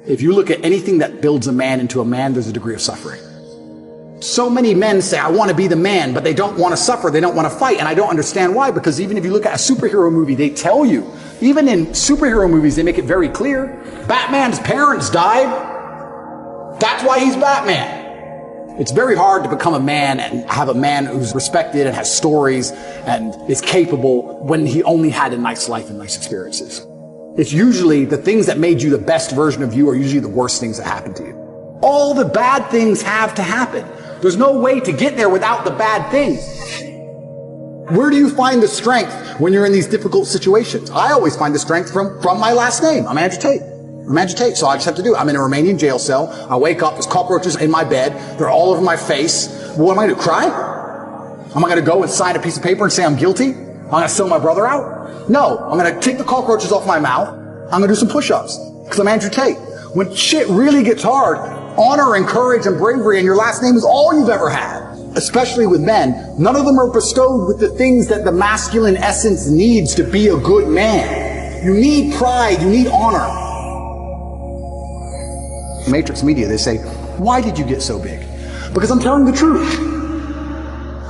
If you look at anything that builds a man into a man, there's a degree of suffering. So many men say, I want to be the man, but they don't want to suffer. They don't want to fight. And I don't understand why, because even if you look at a superhero movie, they tell you, even in superhero movies, they make it very clear. Batman's parents died. That's why he's Batman. It's very hard to become a man and have a man who's respected and has stories and is capable when he only had a nice life and nice experiences. It's usually the things that made you the best version of you are usually the worst things that happen to you. All the bad things have to happen. There's no way to get there without the bad things. Where do you find the strength when you're in these difficult situations? I always find the strength from my last name. I'm Andrew Tate. So I just have to do it. I'm in a Romanian jail cell. I wake up, there's cockroaches in my bed. They're all over my face. What am I going to do? Cry? Am I going to go and sign a piece of paper and say I'm guilty? I'm going to sell my brother out? No. I'm going to take the cockroaches off my mouth. I'm going to do some push-ups because I'm Andrew Tate. When shit really gets hard, honor and courage and bravery and your last name is all you've ever had. Especially with men, none of them are bestowed with the things that the masculine essence needs to be a good man. You need pride. You need honor. Matrix media, they say, why did you get so big? Because I'm telling the truth.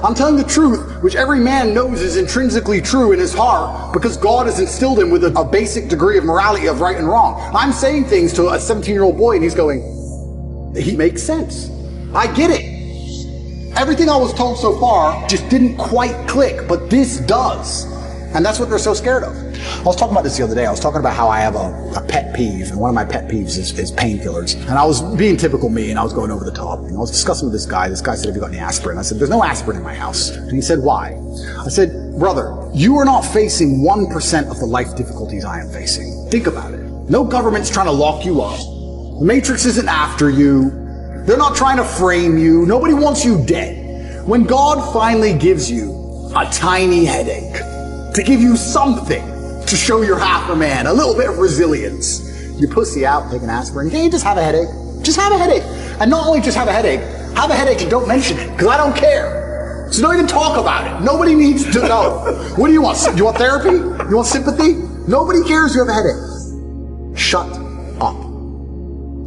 I'm telling the truth, which every man knows is intrinsically true in his heart, because God has instilled him with a basic degree of morality of right and wrong. I'm saying things to a 17-year-old boy and he's going, he makes sense. I get it. Everything I was told so far just didn't quite click, but this does. And that's what they're so scared of. I was talking about this the other day. I was talking about how I have a pet peeve, and one of my pet peeves is painkillers. And I was being typical me, and I was going over the top. And I was discussing with this guy. This guy said, have you got any aspirin? I said, there's no aspirin in my house. And he said, why? I said, brother, you are not facing 1% of the life difficulties I am facing. Think about it. No government's trying to lock you up. The Matrix isn't after you. They're not trying to frame you. Nobody wants you dead. When God finally gives you a tiny headache, to give you something to show you're half a man, a little bit of resilience, you pussy out, take an aspirin. Can't you just have a headache? Just have a headache. And not only just have a headache and don't mention it, because I don't care. So don't even talk about it. Nobody needs to know. What do you want? Do you want therapy? You want sympathy? Nobody cares you have a headache. Shut up.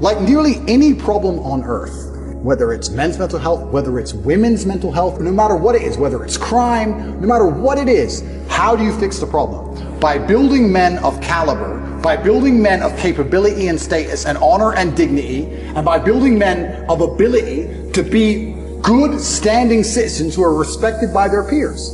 Like nearly any problem on earth, whether it's men's mental health, whether it's women's mental health, no matter what it is, whether it's crime, no matter what it is, how do you fix the problem? By building men of caliber, by building men of capability and status and honor and dignity, and by building men of ability to be good standing citizens who are respected by their peers.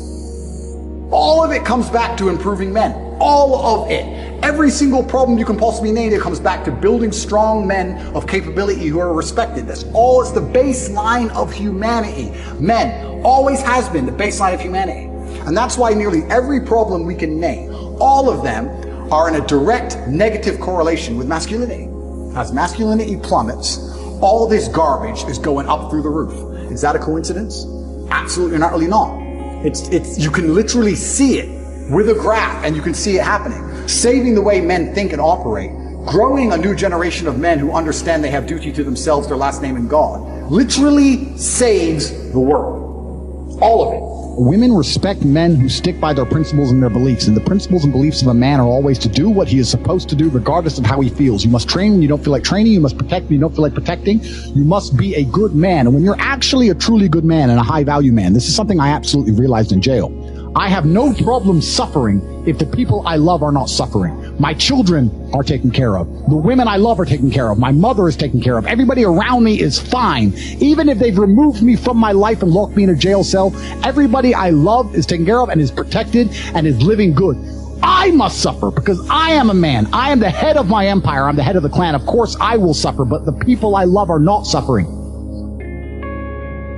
All of it comes back to improving men. All of it. Every single problem you can possibly name, it comes back to building strong men of capability who are respected. That's all. It's the baseline of humanity. Men always has been the baseline of humanity. And that's why nearly every problem we can name, all of them are in a direct negative correlation with masculinity. As masculinity plummets, all this garbage is going up through the roof. Is that a coincidence? Absolutely not, really not. It's you can literally see it with a graph, and you can see it happening. Saving the way men think and operate, growing a new generation of men who understand they have duty to themselves, their last name, and God, literally saves the world. All of it. Women respect men who stick by their principles and their beliefs, and the principles and beliefs of a man are always to do what he is supposed to do regardless of how he feels. You must train when you don't feel like training. You must protect when you don't feel like protecting. You must be a good man. And when you're actually a truly good man and a high value man, this is something I absolutely realized in jail. I have no problem suffering if the people I love are not suffering. My children are taken care of. The women I love are taken care of. My mother is taken care of. Everybody around me is fine. Even if they've removed me from my life and locked me in a jail cell, everybody I love is taken care of and is protected and is living good. I must suffer because I am a man. I am the head of my empire. I'm the head of the clan. Of course I will suffer, but the people I love are not suffering.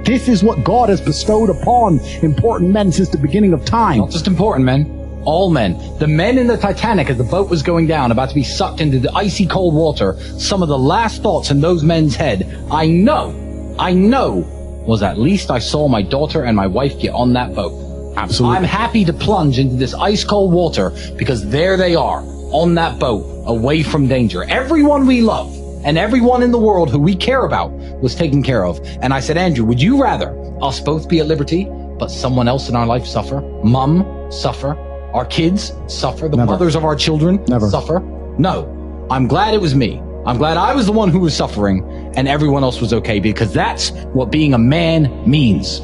This is what God has bestowed upon important men since the beginning of time. Not just important men, all men. The men in the Titanic as the boat was going down, about to be sucked into the icy cold water, some of the last thoughts in those men's head, I know, was at least I saw my daughter and my wife get on that boat. Absolutely. I'm happy to plunge into this ice cold water because there they are, on that boat, away from danger. Everyone we love and everyone in the world who we care about was taken care of. And I said, Andrew, would you rather us both be at liberty, but someone else in our life suffer? Mum suffer? Our kids suffer? The mothers of our children suffer? No. I'm glad it was me. I'm glad I was the one who was suffering and everyone else was okay, because that's what being a man means.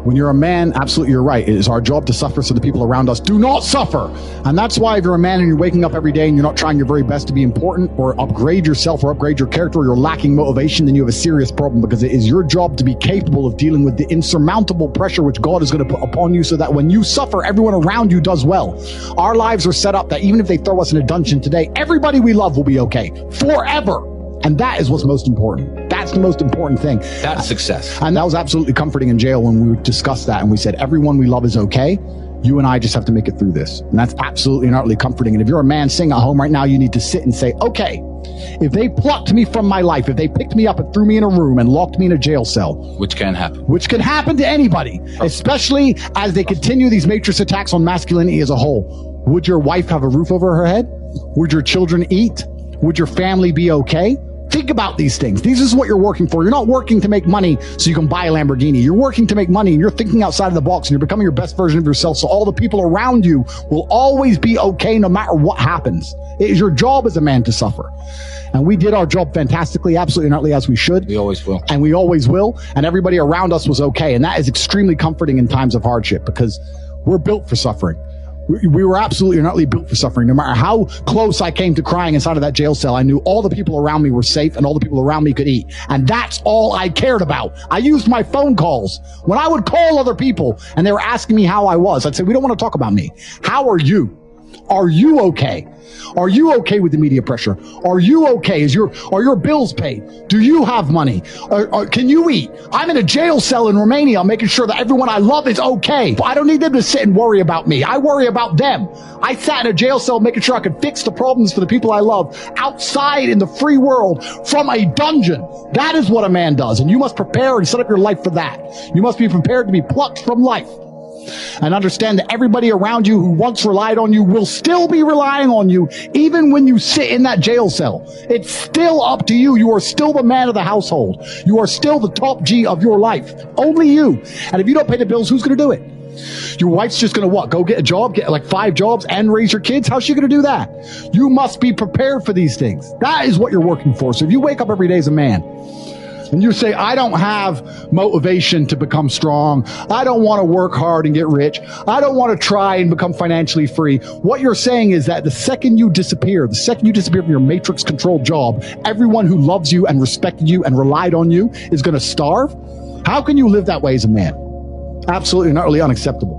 When you're a man, absolutely, you're right. It is our job to suffer so the people around us do not suffer. And that's why if you're a man and you're waking up every day and you're not trying your very best to be important or upgrade yourself or upgrade your character, or you're lacking motivation, then you have a serious problem, because it is your job to be capable of dealing with the insurmountable pressure which God is going to put upon you, so that when you suffer, everyone around you does well. Our lives are set up that even if they throw us in a dungeon today, everybody we love will be okay forever. And that is what's most important. That's the most important thing. That's success. And that was absolutely comforting in jail when we discussed that. And we said, everyone we love is okay. You and I just have to make it through this. And that's absolutely and utterly comforting. And if you're a man sitting at home right now, you need to sit and say, okay, if they plucked me from my life, if they picked me up and threw me in a room and locked me in a jail cell. Which can happen. Which can happen to anybody, especially as they continue these matrix attacks on masculinity as a whole. Would your wife have a roof over her head? Would your children eat? Would your family be okay? Think about these things. This is what you're working for. You're not working to make money so you can buy a Lamborghini. You're working to make money, and you're thinking outside of the box, and you're becoming your best version of yourself, so all the people around you will always be okay no matter what happens. It is your job as a man to suffer. And we did our job fantastically, absolutely and utterly, as we should. We always will. And we always will. And everybody around us was okay. And that is extremely comforting in times of hardship, because we're built for suffering. We were absolutely and utterly built for suffering. No matter how close I came to crying inside of that jail cell, I knew all the people around me were safe and all the people around me could eat. And that's all I cared about. I used my phone calls. When I would call other people and they were asking me how I was, I'd say, we don't want to talk about me. How are you? Are you okay? Are you okay with the media pressure? Are you okay? Are your bills paid? Do you have money? Can you eat? I'm in a jail cell in Romania. I'm making sure that everyone I love is okay. I don't need them to sit and worry about me. I worry about them. I sat in a jail cell making sure I could fix the problems for the people I love outside in the free world from a dungeon. That is what a man does. And you must prepare and set up your life for that. You must be prepared to be plucked from life. And understand that everybody around you who once relied on you will still be relying on you, even when you sit in that jail cell. It's still up to you. You are still the man of the household. You are still the top G of your life. Only you. And if you don't pay the bills, who's going to do it? Your wife's just going to what? Go get a job, get like 5 jobs and raise your kids? How's she going to do that? You must be prepared for these things. That is what you're working for. So if you wake up every day as a man, and you say, I don't have motivation to become strong. I don't want to work hard and get rich. I don't want to try and become financially free. What you're saying is that the second you disappear from your matrix-controlled job, everyone who loves you and respected you and relied on you is going to starve. How can you live that way as a man? Absolutely and utterly unacceptable.